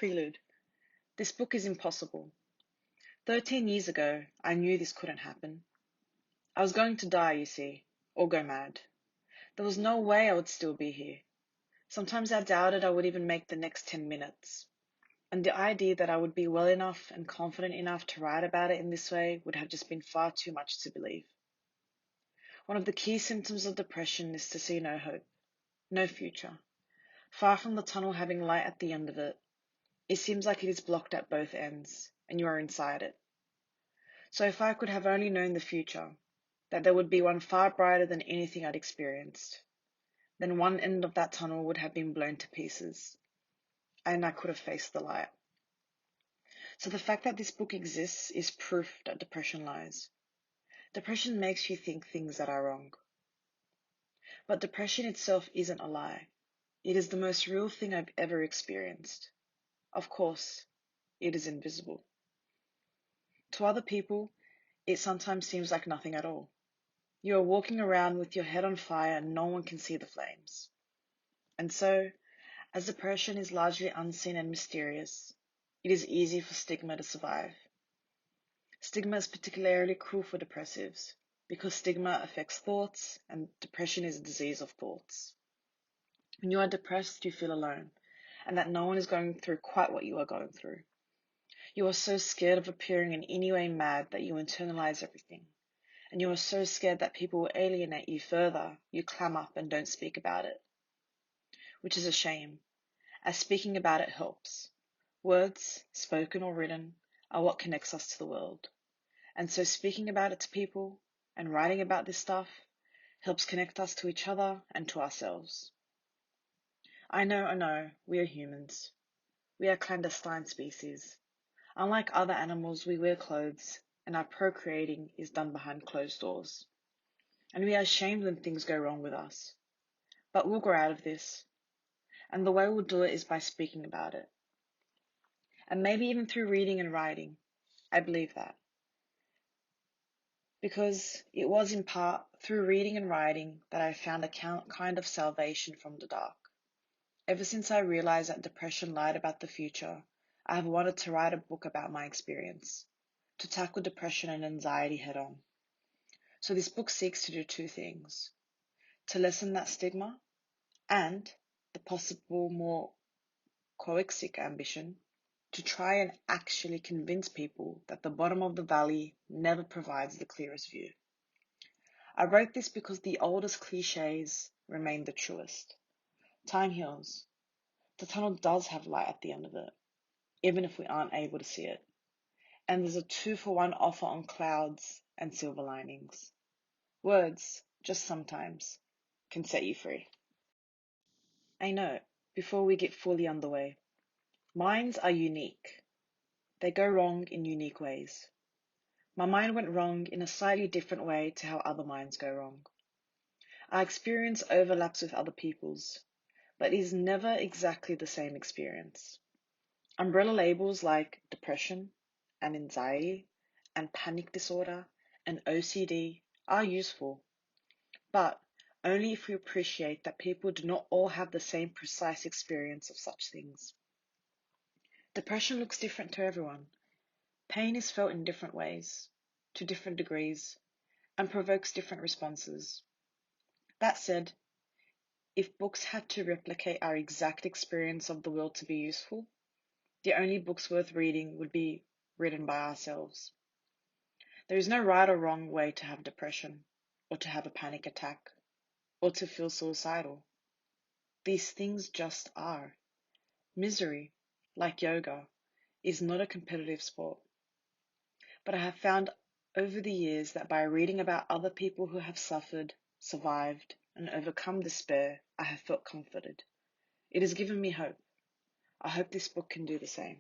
Prelude. This book is impossible. 13 years ago, I knew this couldn't happen. I was going to die, you see, or go mad. There was no way I would still be here. Sometimes I doubted I would even make the next 10 minutes. And the idea that I would be well enough and confident enough to write about it in this way would have just been far too much to believe. One of the key symptoms of depression is to see no hope, no future. Far from the tunnel having light at the end of it, it seems like it is blocked at both ends, and you are inside it. So if I could have only known the future, that there would be one far brighter than anything I'd experienced, then one end of that tunnel would have been blown to pieces, and I could have faced the light. So the fact that this book exists is proof that depression lies. Depression makes you think things that are wrong. But depression itself isn't a lie. It is the most real thing I've ever experienced. Of course, it is invisible. To other people, it sometimes seems like nothing at all. You are walking around with your head on fire and no one can see the flames. And so, as depression is largely unseen and mysterious, it is easy for stigma to survive. Stigma is particularly cruel for depressives because stigma affects thoughts and depression is a disease of thoughts. When you are depressed, you feel alone and that no one is going through quite what you are going through. You are so scared of appearing in any way mad that you internalize everything. And you are so scared that people will alienate you further, you clam up and don't speak about it. Which is a shame, as speaking about it helps. Words, spoken or written, are what connects us to the world. And so speaking about it to people and writing about this stuff helps connect us to each other and to ourselves. I know, we are humans. We are clandestine species. Unlike other animals, we wear clothes, and our procreating is done behind closed doors. And we are ashamed when things go wrong with us. But we'll grow out of this. And the way we'll do it is by speaking about it. And maybe even through reading and writing. I believe that. Because it was in part through reading and writing that I found a kind of salvation from the dark. Ever since I realized that depression lied about the future, I have wanted to write a book about my experience, to tackle depression and anxiety head on. So this book seeks to do two things: to lessen that stigma and the possible more coexic ambition to try and actually convince people that the bottom of the valley never provides the clearest view. I wrote this because the oldest cliches remain the truest. Time heals. The tunnel does have light at the end of it, even if we aren't able to see it. And there's a 2-for-1 offer on clouds and silver linings. Words, just sometimes, can set you free. I know, before we get fully underway, minds are unique. They go wrong in unique ways. My mind went wrong in a slightly different way to how other minds go wrong. Our experience overlaps with other people's, but is never exactly the same experience. Umbrella labels like depression and anxiety and panic disorder and OCD are useful, but only if we appreciate that people do not all have the same precise experience of such things. Depression looks different to everyone. Pain is felt in different ways, to different degrees, and provokes different responses. That said, if books had to replicate our exact experience of the world to be useful, the only books worth reading would be written by ourselves. There is no right or wrong way to have depression, or to have a panic attack, or to feel suicidal. These things just are. Misery, like yoga, is not a competitive sport. But I have found over the years that by reading about other people who have suffered, survived, and overcome despair, I have felt comforted. It has given me hope. I hope this book can do the same.